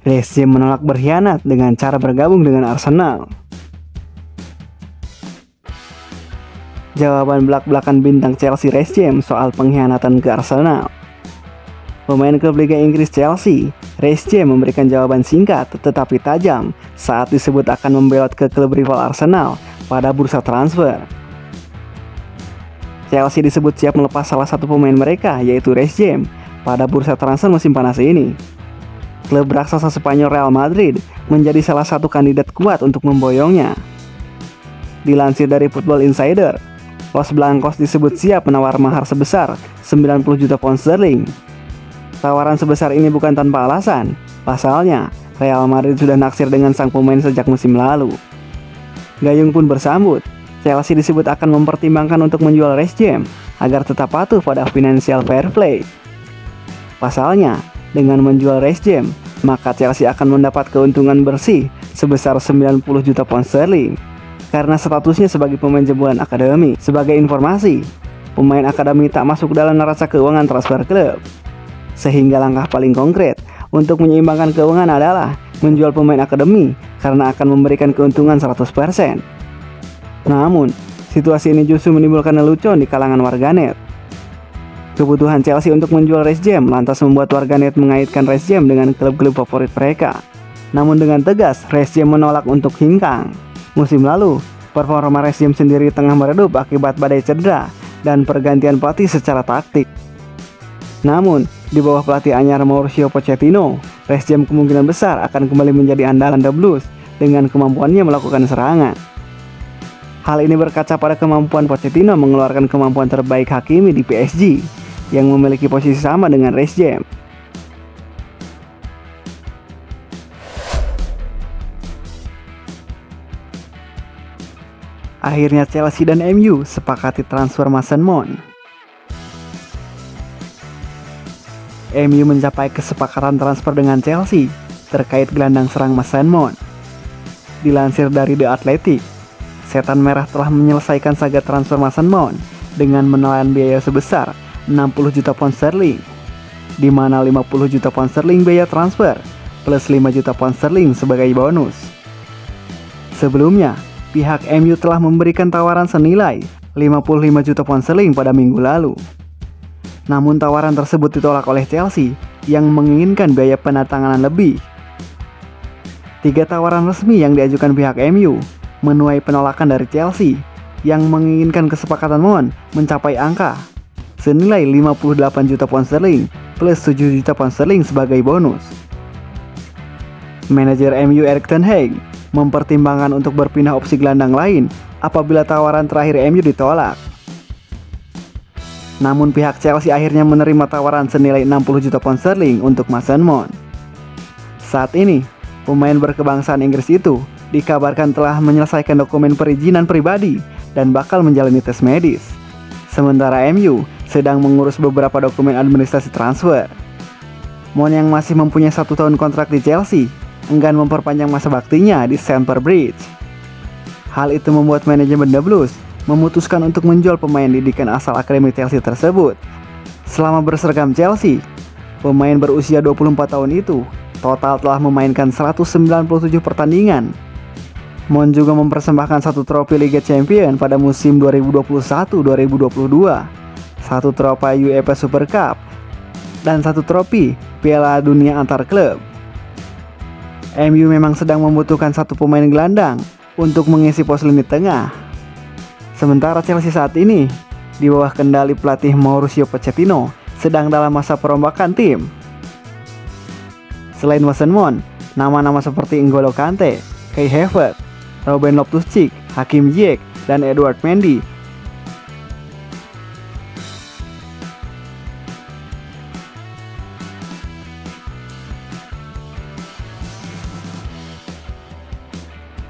Reece James menolak berkhianat dengan cara bergabung dengan Arsenal. Jawaban belak-belakan bintang Chelsea Reece James soal pengkhianatan ke Arsenal. Pemain klub Liga Inggris Chelsea, Reece James memberikan jawaban singkat tetapi tajam saat disebut akan membelot ke klub rival Arsenal pada bursa transfer. Chelsea disebut siap melepas salah satu pemain mereka, yaitu Reece James, pada bursa transfer musim panas ini. Klub raksasa Spanyol Real Madrid menjadi salah satu kandidat kuat untuk memboyongnya. Dilansir dari Football Insider, Los Blancos disebut siap menawar mahar sebesar 90 juta pound sterling. Tawaran sebesar ini bukan tanpa alasan. Pasalnya, Real Madrid sudah naksir dengan sang pemain sejak musim lalu. Gayung pun bersambut. Chelsea disebut akan mempertimbangkan untuk menjual Reece James agar tetap patuh pada financial fair play. Pasalnya, dengan menjual Reece James, maka Chelsea akan mendapat keuntungan bersih sebesar 90 juta pound sterling karena statusnya sebagai pemain jebolan akademi. Sebagai informasi, pemain akademi tak masuk dalam neraca keuangan transfer klub. Sehingga langkah paling konkret untuk menyeimbangkan keuangan adalah menjual pemain akademi karena akan memberikan keuntungan 100%. Namun, situasi ini justru menimbulkan lelucon di kalangan warganet. Kebutuhan Chelsea untuk menjual Reece James lantas membuat warganet mengaitkan Reece James dengan klub-klub favorit mereka. Namun dengan tegas, Reece James menolak untuk hengkang. Musim lalu, performa Reece James sendiri tengah meredup akibat badai cedera dan pergantian pelatih secara taktik. Namun, di bawah pelatih anyar Mauricio Pochettino, Reece James kemungkinan besar akan kembali menjadi andalan The Blues dengan kemampuannya melakukan serangan. Hal ini berkaca pada kemampuan Pochettino mengeluarkan kemampuan terbaik Hakimi di PSG yang memiliki posisi sama dengan Reece James. Akhirnya Chelsea dan MU sepakati transfer Mason Mount. MU mencapai kesepakatan transfer dengan Chelsea terkait gelandang serang Mason Mount. Dilansir dari The Athletic, Setan Merah telah menyelesaikan saga transfer Mason Mount dengan menelan biaya sebesar 60 juta pound sterling, di mana 50 juta pound sterling biaya transfer plus 5 juta pound sterling sebagai bonus. Sebelumnya, pihak MU telah memberikan tawaran senilai 55 juta pound sterling pada minggu lalu. Namun tawaran tersebut ditolak oleh Chelsea yang menginginkan biaya penandatanganan lebih. 3 tawaran resmi yang diajukan pihak MU menuai penolakan dari Chelsea yang menginginkan kesepakatan Mount mencapai angka senilai 58 juta pound sterling plus 7 juta pound sterling sebagai bonus. Manajer MU Erik ten Hag mempertimbangkan untuk berpindah opsi gelandang lain apabila tawaran terakhir MU ditolak. Namun pihak Chelsea akhirnya menerima tawaran senilai 60 juta pound sterling untuk Mason Mount. Saat ini, pemain berkebangsaan Inggris itu dikabarkan telah menyelesaikan dokumen perizinan pribadi dan bakal menjalani tes medis. Sementara MU sedang mengurus beberapa dokumen administrasi transfer. Mount yang masih mempunyai 1 tahun kontrak di Chelsea enggan memperpanjang masa baktinya di Stamford Bridge. Hal itu membuat manajemen The Blues memutuskan untuk menjual pemain didikan asal akademi Chelsea tersebut. Selama berseragam Chelsea, pemain berusia 24 tahun itu total telah memainkan 197 pertandingan. Mount juga mempersembahkan 1 trofi Liga Champions pada musim 2021-2022, 1 trofi UEFA Super Cup, dan 1 trofi Piala Dunia antar klub. MU memang sedang membutuhkan 1 pemain gelandang untuk mengisi pos lini tengah. Sementara Chelsea saat ini, di bawah kendali pelatih Mauricio Pochettino, sedang dalam masa perombakan tim. Selain Mason Mount, nama-nama seperti N'Golo Kante, Kai Havertz, Ruben Loftus-Cheek, Hakim Ziyech, dan Edouard Mendy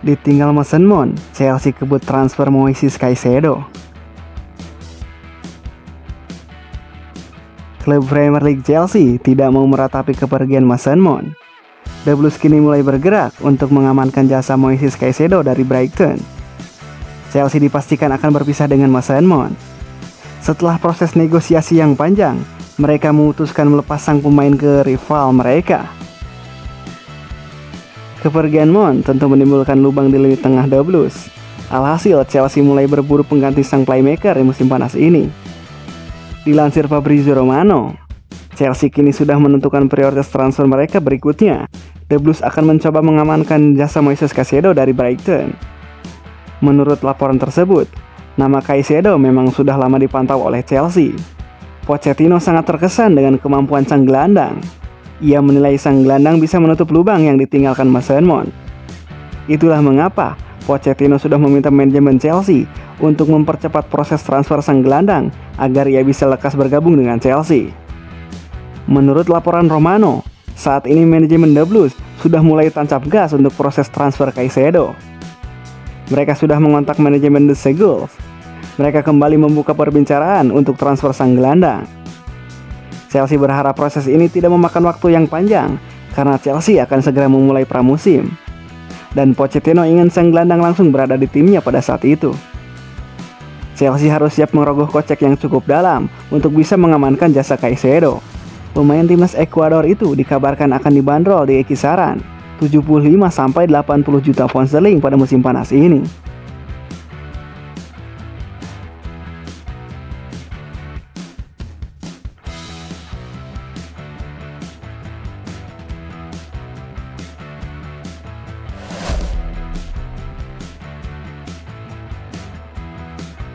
ditinggal Mason Mount, Chelsea kebut transfer Moises Caicedo. Klub Premier League Chelsea tidak mau meratapi kepergian Mason Mount. The Blues kini mulai bergerak untuk mengamankan jasa Moises Caicedo dari Brighton. Chelsea dipastikan akan berpisah dengan Mason Mount. Setelah proses negosiasi yang panjang, mereka memutuskan melepas sang pemain ke rival mereka. Kepergian Mount tentu menimbulkan lubang di lini tengah The Blues. Alhasil, Chelsea mulai berburu pengganti sang playmaker di musim panas ini. Dilansir Fabrizio Romano, Chelsea kini sudah menentukan prioritas transfer mereka berikutnya. The Blues akan mencoba mengamankan jasa Moises Caicedo dari Brighton. Menurut laporan tersebut, nama Caicedo memang sudah lama dipantau oleh Chelsea. Pochettino sangat terkesan dengan kemampuan sang gelandang. Ia menilai sang gelandang bisa menutup lubang yang ditinggalkan Mason Mount. Itulah mengapa Pochettino sudah meminta manajemen Chelsea untuk mempercepat proses transfer sang gelandang agar ia bisa lekas bergabung dengan Chelsea. Menurut laporan Romano, saat ini manajemen The Blues sudah mulai tancap gas untuk proses transfer Caicedo. Mereka sudah mengontak manajemen The Seagulls. Mereka kembali membuka perbincangan untuk transfer sang gelandang. Chelsea berharap proses ini tidak memakan waktu yang panjang karena Chelsea akan segera memulai pramusim. Dan Pochettino ingin sang gelandang langsung berada di timnya pada saat itu. Chelsea harus siap merogoh kocek yang cukup dalam untuk bisa mengamankan jasa Caicedo. Pemain timnas Ekuador itu dikabarkan akan dibanderol di kisaran 75-80 juta pound sterling pada musim panas ini.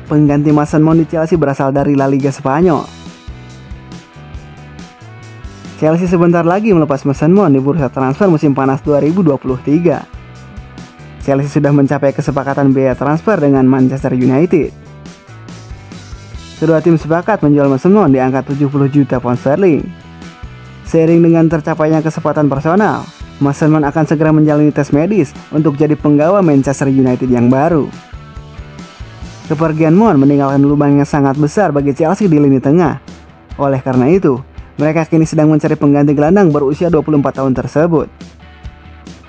Pengganti Mason Mount di Chelsea berasal dari La Liga Spanyol. Chelsea sebentar lagi melepas Mason Mount di bursa transfer musim panas 2023. Chelsea sudah mencapai kesepakatan biaya transfer dengan Manchester United. Kedua tim sepakat menjual Mason Mount di angka 70 juta pound sterling. Seiring dengan tercapainya kesepakatan personal, Mason Mount akan segera menjalani tes medis untuk jadi penggawa Manchester United yang baru. Kepergian Mount meninggalkan lubang yang sangat besar bagi Chelsea di lini tengah. Oleh karena itu, mereka kini sedang mencari pengganti gelandang berusia 24 tahun tersebut.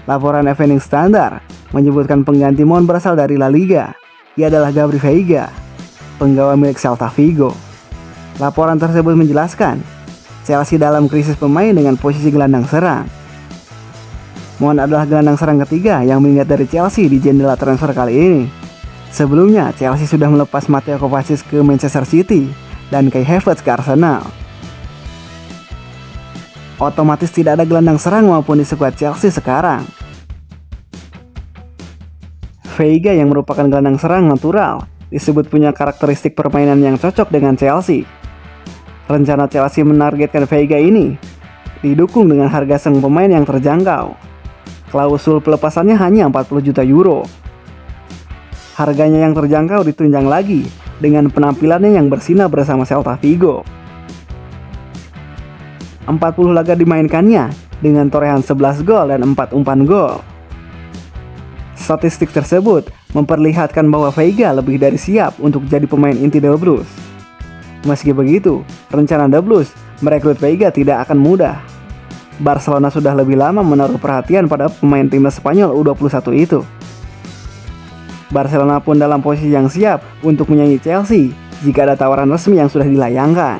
Laporan Evening Standard menyebutkan pengganti Mount berasal dari La Liga. Ia adalah Gabri Veiga, penggawa milik Celta Vigo. Laporan tersebut menjelaskan, Chelsea dalam krisis pemain dengan posisi gelandang serang. Mount adalah gelandang serang ketiga yang meningkat dari Chelsea di jendela transfer kali ini. Sebelumnya, Chelsea sudah melepas Mateo Kovacic ke Manchester City dan Kai Havertz ke Arsenal. Otomatis tidak ada gelandang serang maupun di skuad Chelsea sekarang. Veiga yang merupakan gelandang serang natural disebut punya karakteristik permainan yang cocok dengan Chelsea. Rencana Chelsea menargetkan Veiga ini didukung dengan harga sang pemain yang terjangkau. Klausul pelepasannya hanya 40 juta euro. Harganya yang terjangkau ditunjang lagi dengan penampilannya yang bersinar bersama Celta Vigo. 40 laga dimainkannya dengan torehan 11 gol dan 4 umpan gol. Statistik tersebut memperlihatkan bahwa Veiga lebih dari siap untuk jadi pemain inti The Blues. Meski begitu, rencana The Blues merekrut Veiga tidak akan mudah. Barcelona sudah lebih lama menaruh perhatian pada pemain timnas Spanyol U21 itu. Barcelona pun dalam posisi yang siap untuk menyanyi Chelsea jika ada tawaran resmi yang sudah dilayangkan.